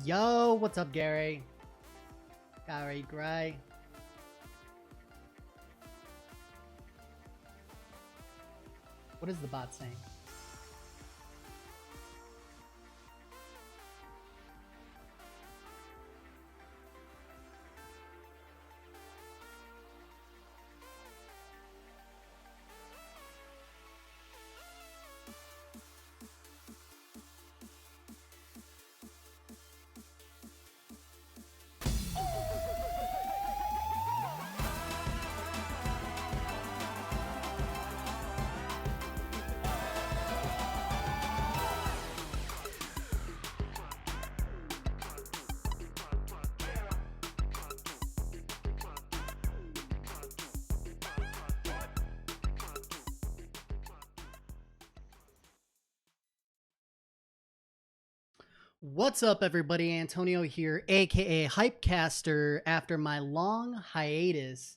Yo, what's up, Gary? Gary Gray. What is the bot saying? What's up, everybody? Antonio here, aka Hypecaster, after my long hiatus.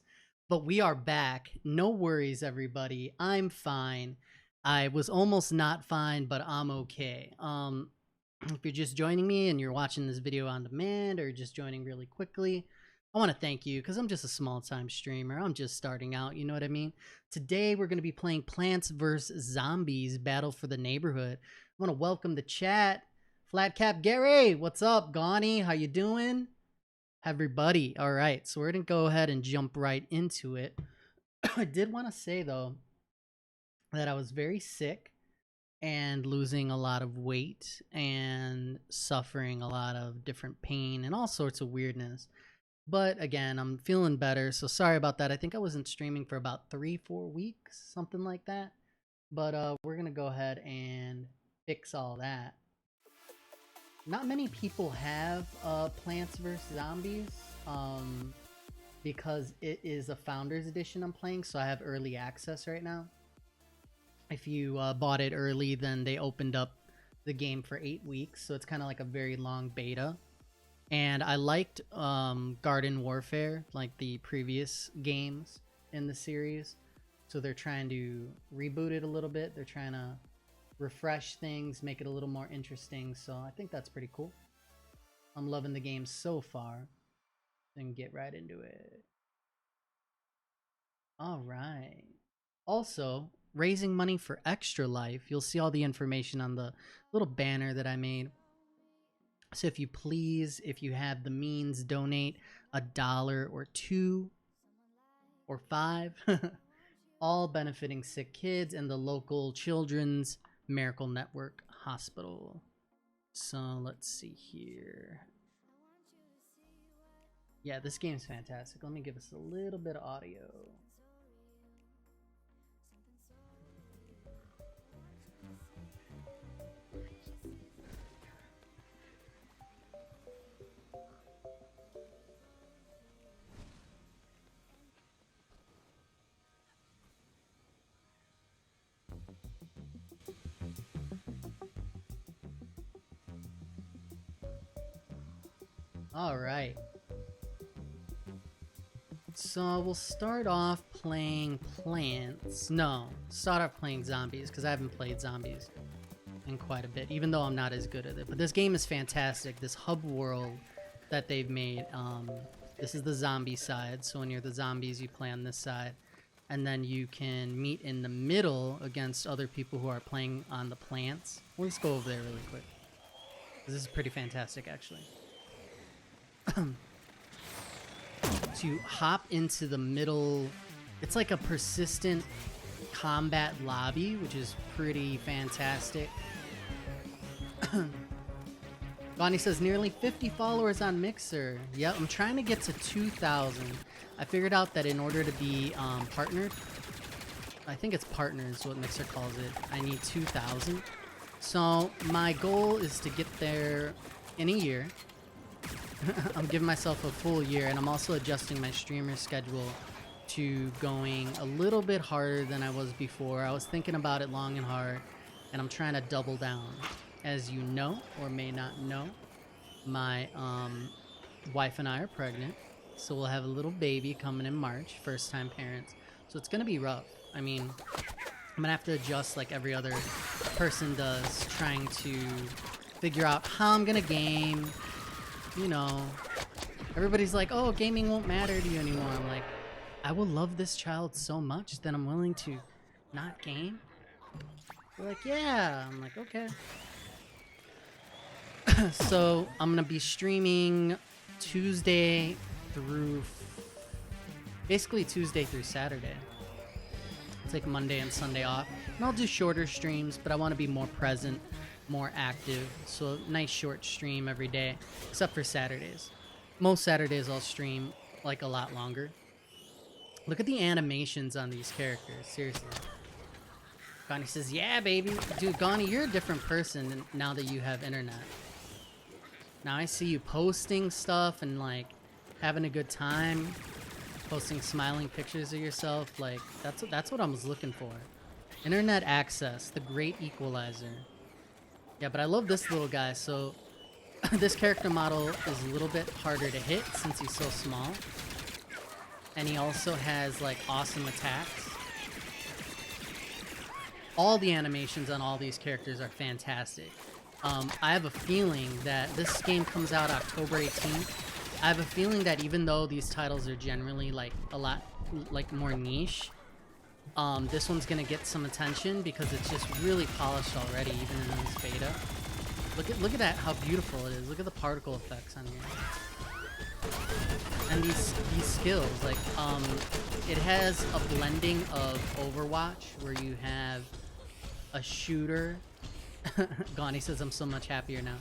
But we are back. No worries, everybody. I'm fine. I was almost not fine, but I'm okay. If you're just joining me and you're watching this video on demand or just joining really quickly, I want to thank you because I'm just a small-time streamer. I'm just starting out, you know what I mean? Today, we're going to be playing Plants vs. Zombies Battle for the Neighborhood. I want to welcome the chat. Flatcap Gary, what's up? Gani, how you doing? Everybody. All right, so we're going to go ahead and jump right into it. I did want to say, though, that I was very sick and losing a lot of weight and suffering a lot of different pain and all sorts of weirdness. But again, I'm feeling better, so sorry about that. I think I wasn't streaming for about 3-4 weeks, something like that. But we're going to go ahead and fix all that. Not many people have Plants vs. Zombies because it is a Founders Edition I'm playing, so I have early access right now. If you bought it early, then they opened up the game for 8 weeks, so it's kind of like a very long beta. And I liked Garden Warfare, like the previous games in the series, so they're trying to reboot it a little bit. They're trying to refresh things, make it a little more interesting, so I think that's pretty cool. I'm loving the game so far. Then get right into it. All right. Also, raising money for Extra Life. You'll see all the information on the little banner that I made. So if you please, if you have the means, donate $1 or $2 or $5, all benefiting sick kids and the local children's Miracle Network Hospital. So let's see here. Yeah, this game's fantastic. Let me give us a little bit of audio. All right. So we'll start off playing plants. No, start off playing zombies because I haven't played zombies in quite a bit, even though I'm not as good at it. But this game is fantastic. This hub world that they've made. This is the zombie side. So when you're the zombies, you play on this side. And then you can meet in the middle against other people who are playing on the plants. Let's go over there really quick. This is pretty fantastic, actually. To hop into the middle, it's like a persistent combat lobby, which is pretty fantastic. Bonnie says nearly 50 followers on Mixer. Yep, I'm trying to get to 2,000. I figured out that in order to be partnered, I think it's partners what Mixer calls it, I need 2,000. So my goal is to get there in a year. I'm giving myself a full year, and I'm also adjusting my streamer schedule to going a little bit harder than I was before. I was thinking about it long and hard, and I'm trying to double down. As you know, or may not know, my wife and I are pregnant, so we'll have a little baby coming in March, first-time parents. So it's gonna be rough. I mean, I'm gonna have to adjust like every other person does, trying to figure out how I'm gonna game, you know, everybody's like, oh, gaming won't matter to you anymore. I'm like, I will love this child so much that I'm willing to not game. They're like, yeah. I'm like, okay. So I'm gonna be streaming Tuesday through, basically Tuesday through Saturday. I'll take Monday and Sunday off, and I'll do shorter streams, but I want to be more present, more active. So nice short stream every day, except for Saturdays. Most Saturdays I'll stream like a lot longer. Look at the animations on these characters, seriously. Gani says, yeah, baby. Dude, Gani, you're a different person now that you have internet. Now I see you posting stuff and like having a good time, posting smiling pictures of yourself. Like that's what I was looking for. Internet access, the great equalizer. Yeah, but I love this little guy. So this character model is a little bit harder to hit since he's so small. And he also has like awesome attacks. All the animations on all these characters are fantastic. I have a feeling that this game comes out October 18th. I have a feeling that even though these titles are generally like a lot like more niche, this one's gonna get some attention because it's just really polished already, even in this beta. Look at that, how beautiful it is. Look at the particle effects on here. And these skills, like it has a blending of Overwatch where you have a shooter. Gani says I'm so much happier now.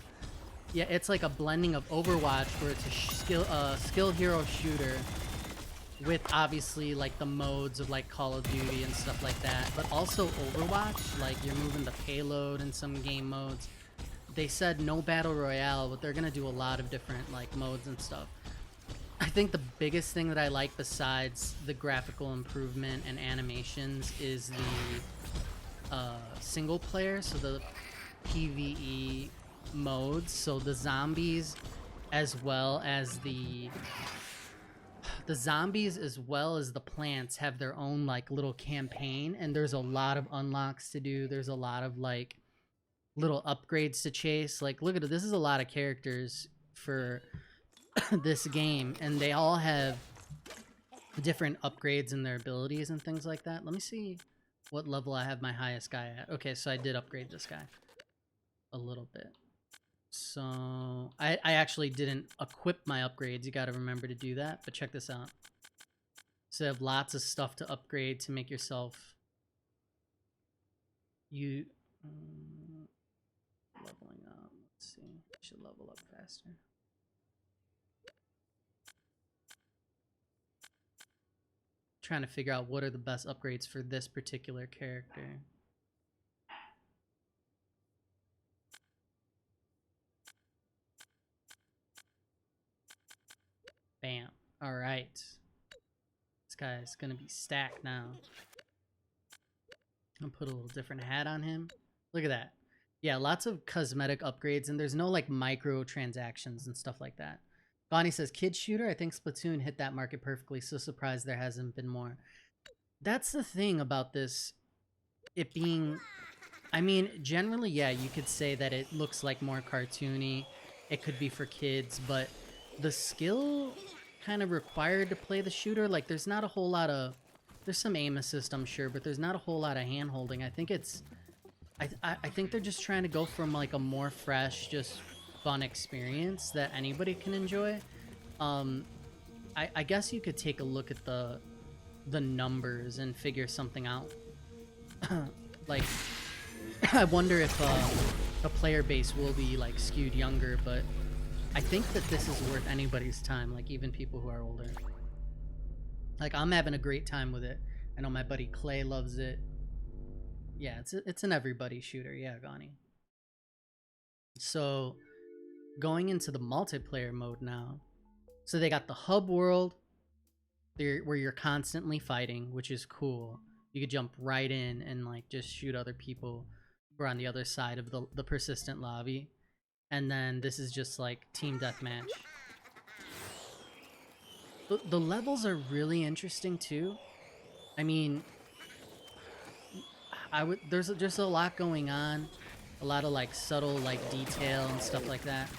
Yeah, it's like a blending of Overwatch where it's a skill hero shooter with obviously like the modes of like Call of Duty and stuff like that, but also Overwatch, like you're moving the payload in some game modes. They said no battle royale, but they're gonna do a lot of different like modes and stuff. I think the biggest thing that I like besides the graphical improvement and animations is the single player, so the PvE modes, so the zombies as well as the plants have their own like little campaign, and there's a lot of unlocks to do. There's a lot of like little upgrades to chase. Like look at it, this is a lot of characters for this game, and they all have different upgrades in their abilities and things like that. Let me see what level I have my highest guy at. Okay, so I did upgrade this guy a little bit. So I actually didn't equip my upgrades. You got to remember to do that. But check this out. So you have lots of stuff to upgrade to make yourself leveling up. Let's see. I should level up faster. Trying to figure out what are the best upgrades for this particular character. Bam. All right. This guy's gonna be stacked now. I'll put a little different hat on him. Look at that. Yeah, lots of cosmetic upgrades, and there's no like micro transactions and stuff like that. Bonnie says, kid shooter, I think Splatoon hit that market perfectly. So surprised there hasn't been more. That's the thing about this. It being, I mean, generally, yeah, you could say that it looks like more cartoony. It could be for kids, but the skill kind of required to play the shooter, like there's not a whole lot of, there's some aim assist, I'm sure, but there's not a whole lot of hand holding. I think it's, I think they're just trying to go from like a more fresh, just fun experience that anybody can enjoy. I guess you could take a look at the numbers and figure something out. Like, I wonder if the player base will be like skewed younger, but I think that this is worth anybody's time, like even people who are older. Like, I'm having a great time with it. I know my buddy Clay loves it. Yeah, it's an everybody shooter. Yeah, Gani. So, going into the multiplayer mode now. So they got the hub world, where you're constantly fighting, which is cool. You could jump right in and like just shoot other people who are on the other side of the persistent lobby. And then this is just like team deathmatch. The levels are really interesting too. I mean, there's just a lot going on, a lot of like subtle like detail and stuff like that.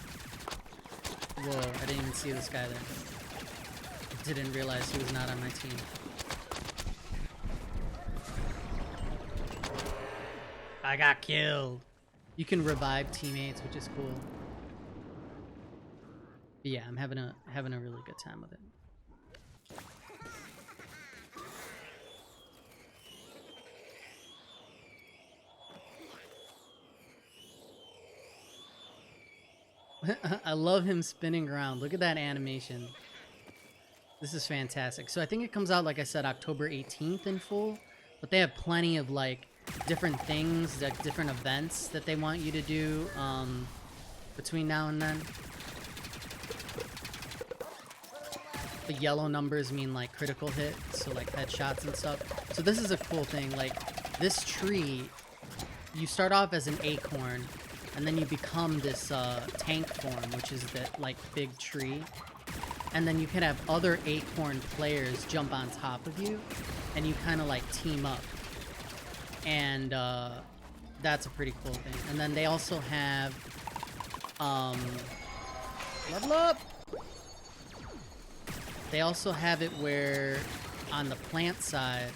Whoa, I didn't even see this guy there. Didn't realize he was not on my team. I got killed. You can revive teammates, which is cool. But yeah, I'm having a really good time with it. I love him spinning around. Look at that animation. This is fantastic. So I think it comes out, like I said, October 18th in full. But they have plenty of, like, different things, like different events that they want you to do between now and then. The yellow numbers mean, like, critical hit, so, like, headshots and stuff. So this is a cool thing. Like, this tree, you start off as an acorn, and then you become this tank form, which is that, like, big tree. And then you can have other acorn players jump on top of you, and you kind of, like, team up. And that's a pretty cool thing. And then they also have level up. They also have it where on the plant side,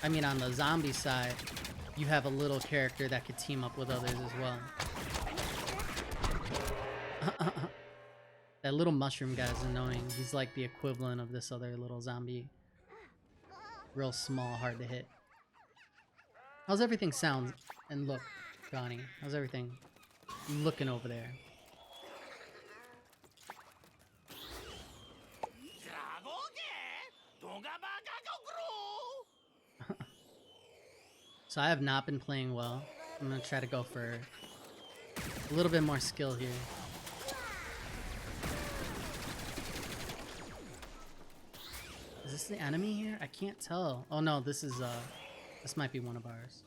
I mean on the zombie side, you have a little character that could team up with others as well. That little mushroom guy is annoying. He's like the equivalent of this other little zombie. Real small, hard to hit. How's everything sound and look, Donnie? How's everything looking over there? So I have not been playing well. I'm gonna try to go for a little bit more skill here. Is this the enemy here? I can't tell. Oh no, this is this might be one of ours.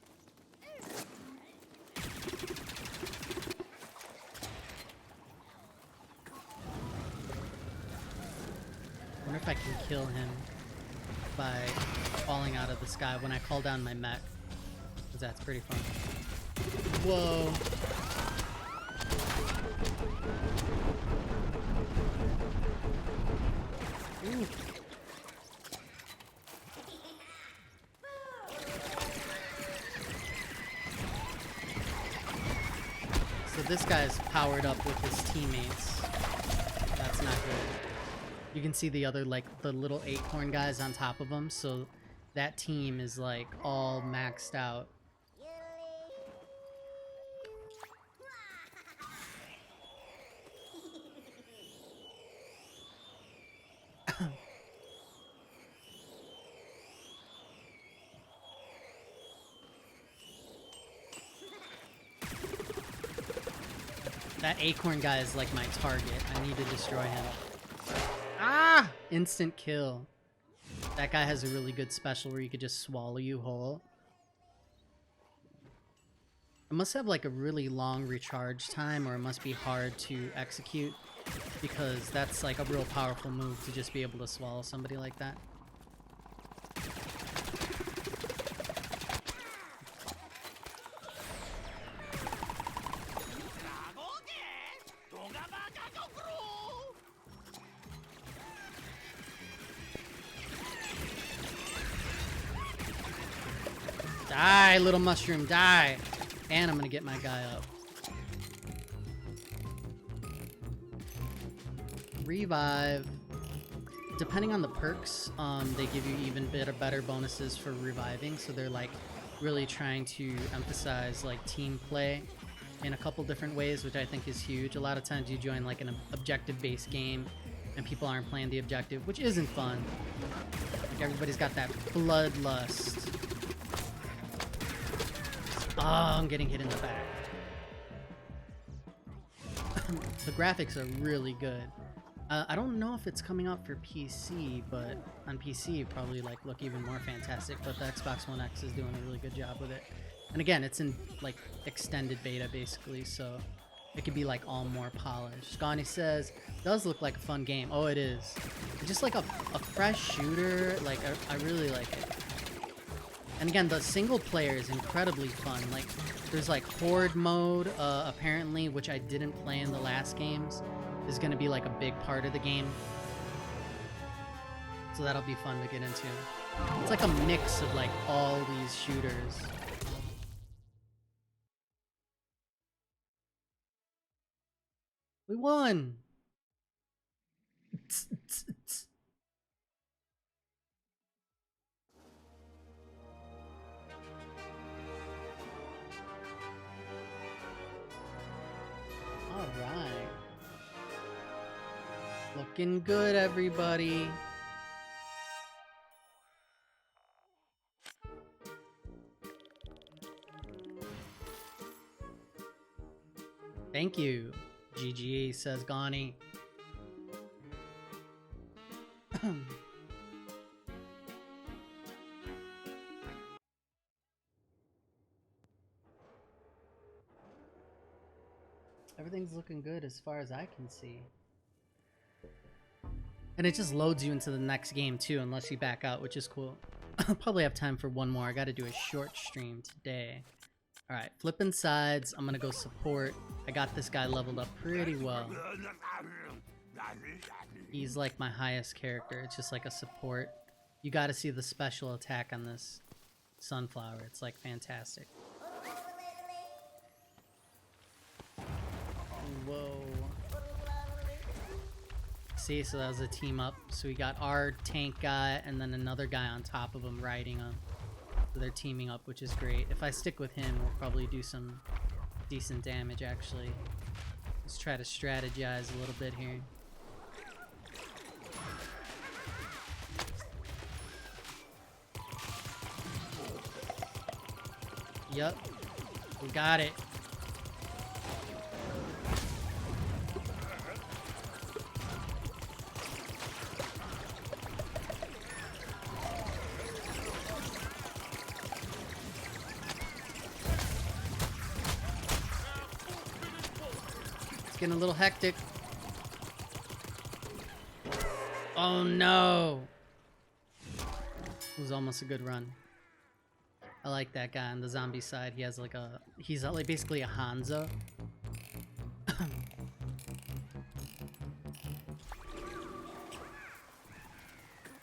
I wonder if I can kill him by falling out of the sky when I call down my mech. Because that's pretty fun. Whoa. Ooh. So this guy's powered up with his teammates. That's not good. You can see the other, like, the little acorn guys on top of him, so that team is, like, all maxed out. That acorn guy is like my target. I need to destroy him. Ah! Instant kill. That guy has a really good special where you could just swallow you whole. It must have like a really long recharge time, or it must be hard to execute, because that's like a real powerful move to just be able to swallow somebody like that. Die, little mushroom, die! And I'm gonna get my guy up. Revive. Depending on the perks, they give you even better bonuses for reviving, so they're like really trying to emphasize like team play in a couple different ways, which I think is huge. A lot of times you join like an objective-based game and people aren't playing the objective, which isn't fun. Like everybody's got that bloodlust. Oh, I'm getting hit in the back. The graphics are really good. I don't know if it's coming out for PC, but on PC it probably like look even more fantastic, but the Xbox One X is doing a really good job with it. And again, it's in like extended beta basically, so it could be like all more polished. Scotty says, does look like a fun game. Oh, it is. Just like a fresh shooter, like I really like it. And again, the single player is incredibly fun. Like, there's like horde mode, apparently, which I didn't play in the last games, is going to be like a big part of the game. So that'll be fun to get into. It's like a mix of like all these shooters. We won! Alright. Looking good, everybody. Thank you, GG, says Gani. Everything's looking good as far as I can see. And it just loads you into the next game too, unless you back out, which is cool. I'll probably have time for one more. I gotta do a short stream today. Alright, flipping sides. I'm gonna go support. I got this guy leveled up pretty well. He's like my highest character. It's just like a support. You gotta see the special attack on this Sunflower. It's like fantastic. Whoa. See, so that was a team up. So we got our tank guy and then another guy on top of him riding him. So they're teaming up, which is great. If I stick with him, we'll probably do some decent damage, actually. Let's try to strategize a little bit here. Yup. We got it. Getting a little hectic. Oh no! It was almost a good run. I like that guy on the zombie side. He has like a... He's like basically a Hanzo.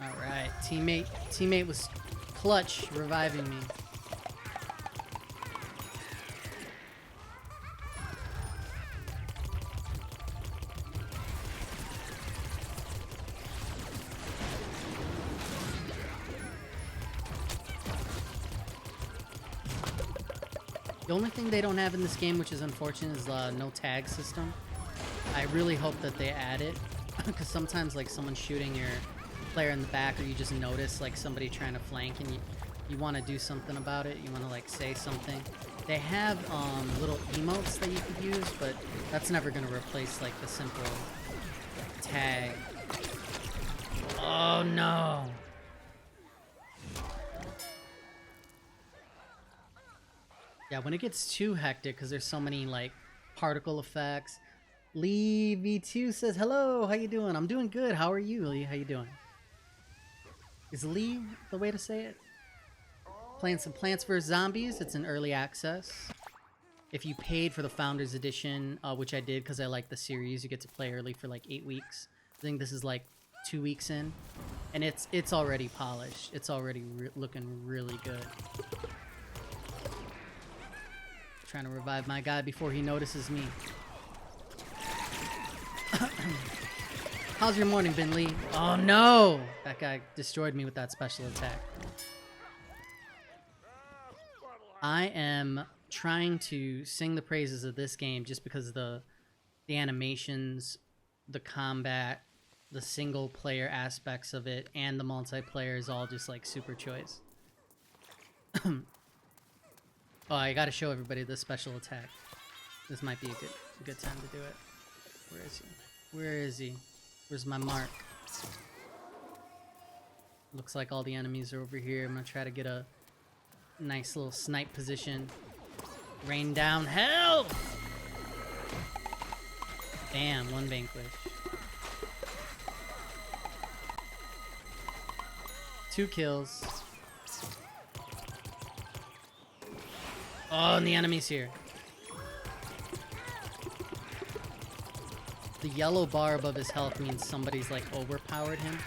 Alright, teammate was clutch reviving me. The only thing they don't have in this game, which is unfortunate, is no tag system. I really hope that they add it, because sometimes like someone's shooting your player in the back, or you just notice like somebody trying to flank, and you want to do something about it. You want to like say something. They have little emotes that you could use, but that's never gonna replace like the simple tag. Oh no! Yeah, when it gets too hectic, because there's so many, like, particle effects. Lee V2 says, hello, how you doing? I'm doing good. How are you, Lee? How you doing? Is Lee the way to say it? Playing some Plants vs. Zombies. It's in early access. If you paid for the Founders Edition, which I did because I like the series, you get to play early for, like, 8 weeks. I think this is, like, 2 weeks in. And it's already polished. It's already looking really good. Trying to revive my guy before he notices me. How's your morning been, Lee? Oh no! That guy destroyed me with that special attack. I am trying to sing the praises of this game just because the animations, the combat, the single player aspects of it, and the multiplayer is all just like super choice. Oh, I gotta show everybody this special attack. This might be a good time to do it. Where is he? Where is he? Where's my mark? Looks like all the enemies are over here. I'm gonna try to get a nice little snipe position. Rain down hell! Damn, one vanquish. 2 kills. Oh, and the enemy's here. The yellow bar above his health means somebody's like overpowered him.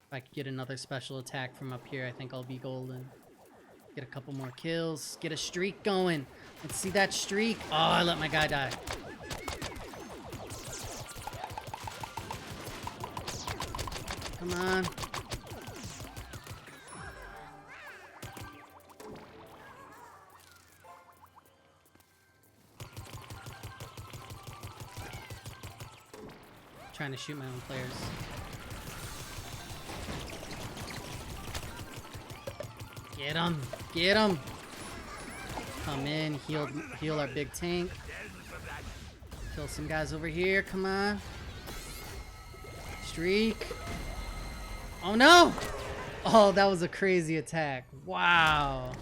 If I could get another special attack from up here, I think I'll be golden. Get a couple more kills. Get a streak going. Let's see that streak. Oh, I let my guy die. Come on. Trying to shoot my own players. Get him! Get him! Come in, heal our big tank. Kill some guys over here, come on. Streak. Oh no! Oh, that was a crazy attack. Wow.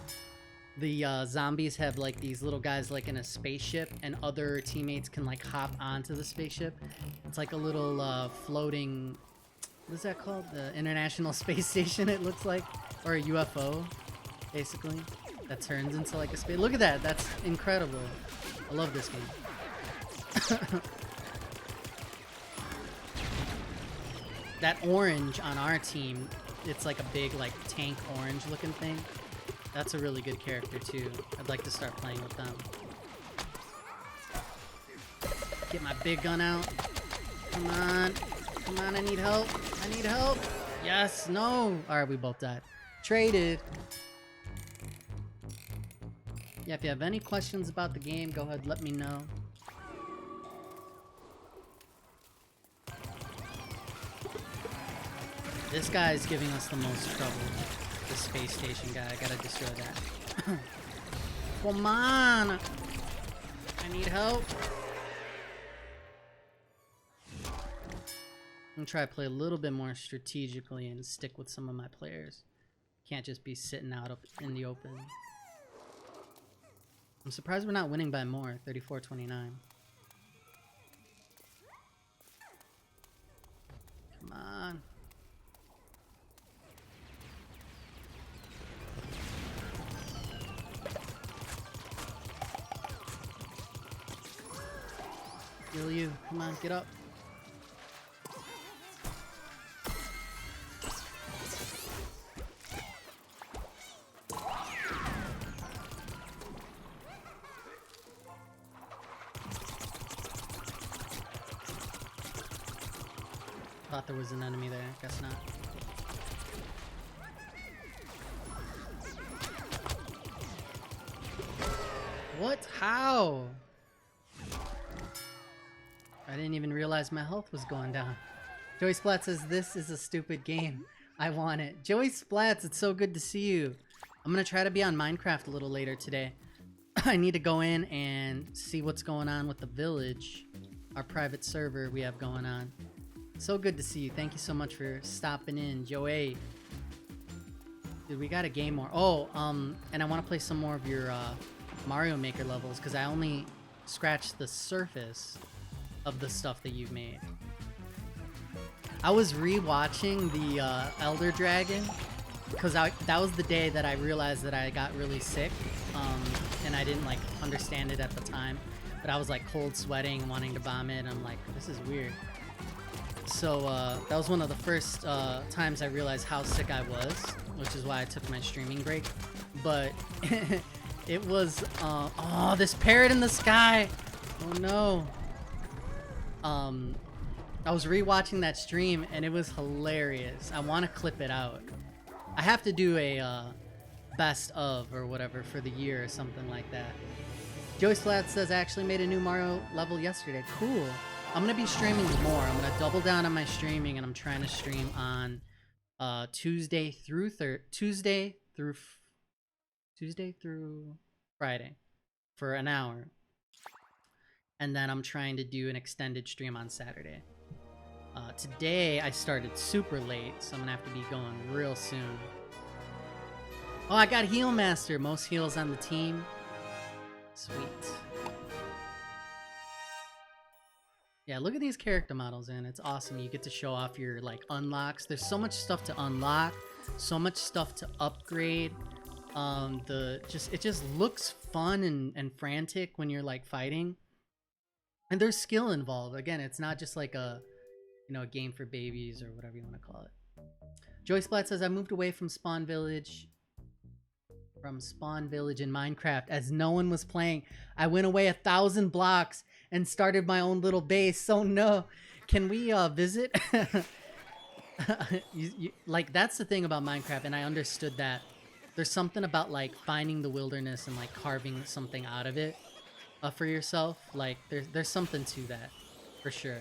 The zombies have like these little guys like in a spaceship, and other teammates can like hop onto the spaceship. It's like a little floating, what is that called? The International Space Station, it looks like. Or a UFO, basically. That turns into like a space. Look at that, that's incredible. I love this game. That orange on our team, it's like a big like tank orange looking thing. That's a really good character too. I'd like to start playing with them. Get my big gun out. Come on. Come on, I need help. I need help. Yes, no. Alright, we both died. Traded. Yeah, if you have any questions about the game, go ahead, let me know. This guy is giving us the most trouble. The space station guy. I gotta destroy that. Come on! I need help. I'm gonna try to play a little bit more strategically and stick with some of my players. Can't just be sitting out up in the open. I'm surprised we're not winning by more. 34-29. Come on. Kill you. Come on, get up. Thought there was an enemy there. Guess not. What? How? I didn't even realize my health was going down. Joey Splat says, this is a stupid game. I want it. Joey Splats, it's so good to see you. I'm gonna try to be on Minecraft a little later today. I need to go in and see what's going on with the village. Our private server we have going on. So good to see you. Thank you so much for stopping in, Joey. Dude, we got a game more. Oh, and I want to play some more of your Mario Maker levels, because I only scratched the surface of the stuff that you've made. I was re-watching the Elder Dragon, because that was the day that I realized that I got really sick, and I didn't like understand it at the time, but I was like cold sweating, wanting to vomit, and I'm like, this is weird. So that was one of the first times I realized how sick I was, which is why I took my streaming break. But it was oh, this parrot in the sky. Oh no. I was rewatching that stream and it was hilarious. I want to clip it out. I have to do a best of or whatever for the year or something like that. Joey Splat says I actually made a new Mario level yesterday. Cool. I'm gonna be streaming more. I'm gonna double down on my streaming, and I'm trying to stream on Tuesday through Friday for an hour, and then I'm trying to do an extended stream on Saturday. Today I started super late, so I'm gonna have to be going real soon. Oh, I got Heal Master. Most heals on the team. Sweet. Yeah, look at these character models, and it's awesome. You get to show off your like unlocks. There's so much stuff to unlock, so much stuff to upgrade. It just looks fun and frantic when you're like fighting, and there's skill involved. Again, it's not just like a, you know, a game for babies or whatever you want to call it. Joy Splat says, I moved away from Spawn Village in Minecraft as no one was playing. I went away 1,000 blocks and started my own little base. So no, can we visit? Like, that's the thing about Minecraft, and I understood that. There's something about like finding the wilderness and like carving something out of it for yourself. Like there's something to that for sure.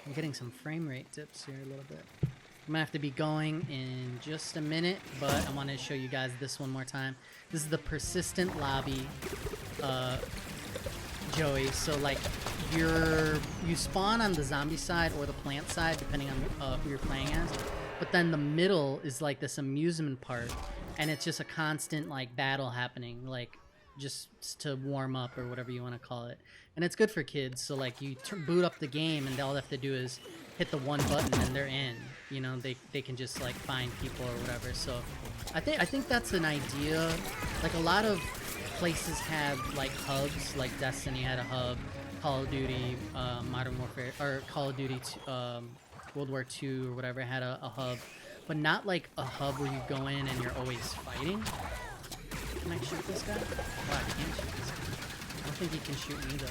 I'm getting some frame rate dips here a little bit. I'm gonna have to be going in just a minute, but I wanted to show you guys this one more time. This is the persistent lobby, Joey. So like you spawn on the zombie side or the plant side, depending on who you're playing as. But then the middle is like this amusement part, and it's just a constant like battle happening, like just to warm up or whatever you want to call it. And it's good for kids. So like you boot up the game, and all they have to do is hit the one button and they're in. You know, they can just like find people or whatever. So I think that's an idea. Like a lot of places have like hubs, like Destiny had a hub, Call of Duty, Modern Warfare, or Call of Duty, World War II or whatever had a hub, but not like a hub where you go in and you're always fighting. Can I shoot this guy? Oh, I can't shoot this guy. I don't think he can shoot me though.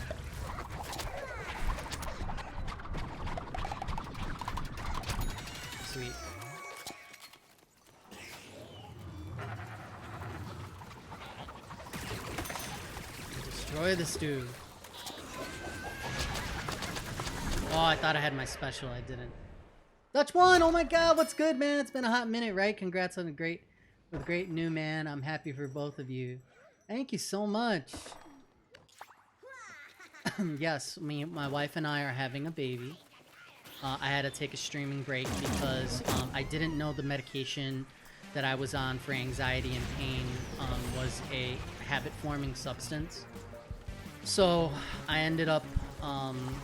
Sweet. Destroy this dude. Oh, I thought I had my special. I didn't. Dutch one! Oh my god, what's good, man? It's been a hot minute, right? Congrats on a great new man. I'm happy for both of you. Thank you so much. Yes, my wife and I are having a baby. I had to take a streaming break because I didn't know the medication that I was on for anxiety and pain was a habit-forming substance. So I ended up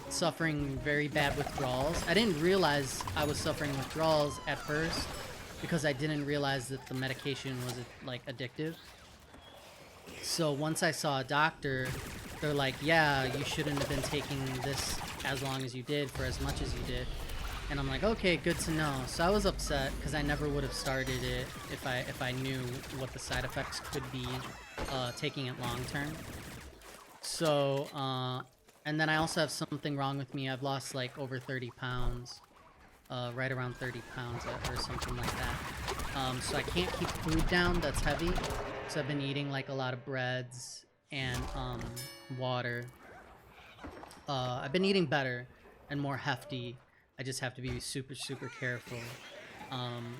suffering very bad withdrawals. I didn't realize I was suffering withdrawals at first because I didn't realize that the medication was like addictive. So once I saw a doctor, they're like, yeah, you shouldn't have been taking this as long as you did for as much as you did. And I'm like, okay, good to know. So I was upset because I never would have started it if I knew what the side effects could be taking it long term. So and then I also have something wrong with me. I've lost like over 30 pounds, right around 30 pounds or something like that. So I can't keep food down that's heavy. So I've been eating like a lot of breads and water. I've been eating better and more hefty. I just have to be super, super careful.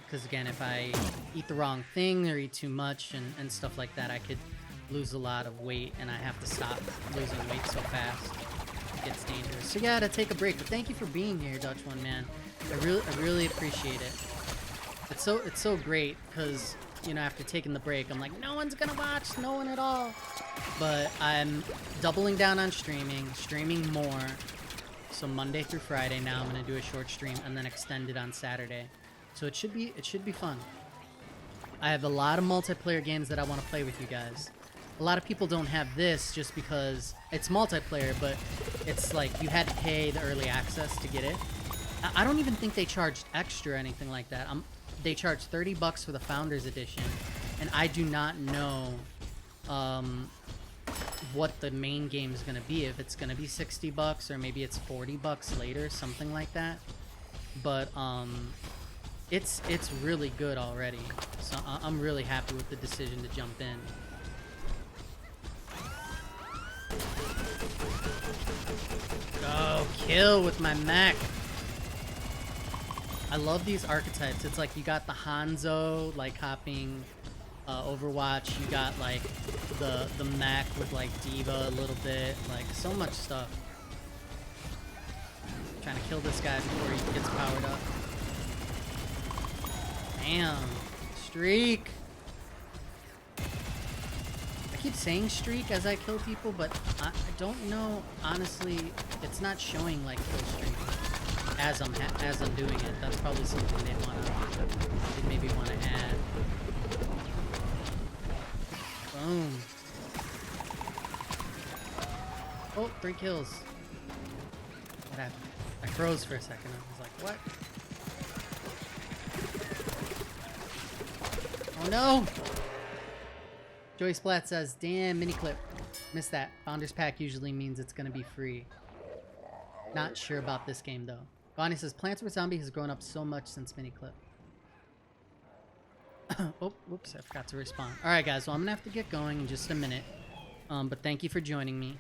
Because again, if I eat the wrong thing or eat too much and stuff like that, I could lose a lot of weight, and I have to stop losing weight so fast. It gets dangerous. So yeah, to take a break. But thank you for being here, Dutch One, man. I really appreciate it. It's so great because, you know, after taking the break, I'm like, no one's gonna watch, no one at all. But I'm doubling down on streaming more. So Monday through Friday now I'm gonna do a short stream and then extend it on Saturday. So it should be fun. I have a lot of multiplayer games that I want to play with you guys. A lot of people don't have this just because it's multiplayer, but it's like you had to pay the early access to get it. I don't even think they charged extra or anything like that. They charged $30 for the Founders Edition, and I do not know what the main game is going to be. If it's going to be $60 or maybe it's $40 later, something like that. But it's really good already. So I'm really happy with the decision to jump in. Go kill with my mech. I love these archetypes. It's like you got the Hanzo like hopping Overwatch. You got like the mech with like D.Va a little bit. Like so much stuff. Trying to kill this guy before he gets powered up. Damn. Streak. I keep saying streak as I kill people, but I don't know. Honestly, it's not showing like kill streak as I'm doing it. That's probably something they maybe want to add. Boom. Oh, 3 kills. What happened? I froze for a second. I was like, what? Oh no! Joey Splat says, damn, mini clip. Missed that. Founders Pack usually means it's gonna be free. Not sure about this game though. Bonnie says, Plants vs. Zombies has grown up so much since mini clip. Oh, whoops, I forgot to respond. Alright guys, well I'm gonna have to get going in just a minute. But thank you for joining me.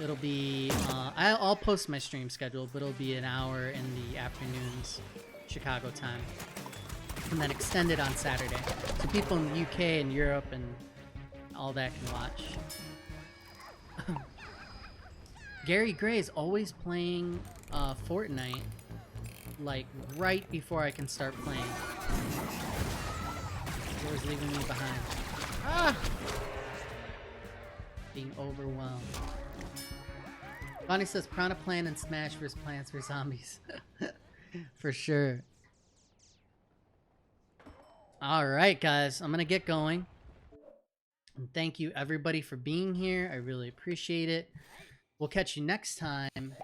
It'll be, I'll post my stream schedule, but it'll be an hour in the afternoons, Chicago time. And then extended on Saturday. So people in the UK and Europe and all that can watch. Gary Gray is always playing Fortnite, like right before I can start playing. Always leaving me behind. Ah! Being overwhelmed. Bonnie says Piranha Plant and Smash vs. Plants vs. Zombies. For sure. Alright guys, I'm gonna get going. And thank you everybody for being here. I really appreciate it. We'll catch you next time.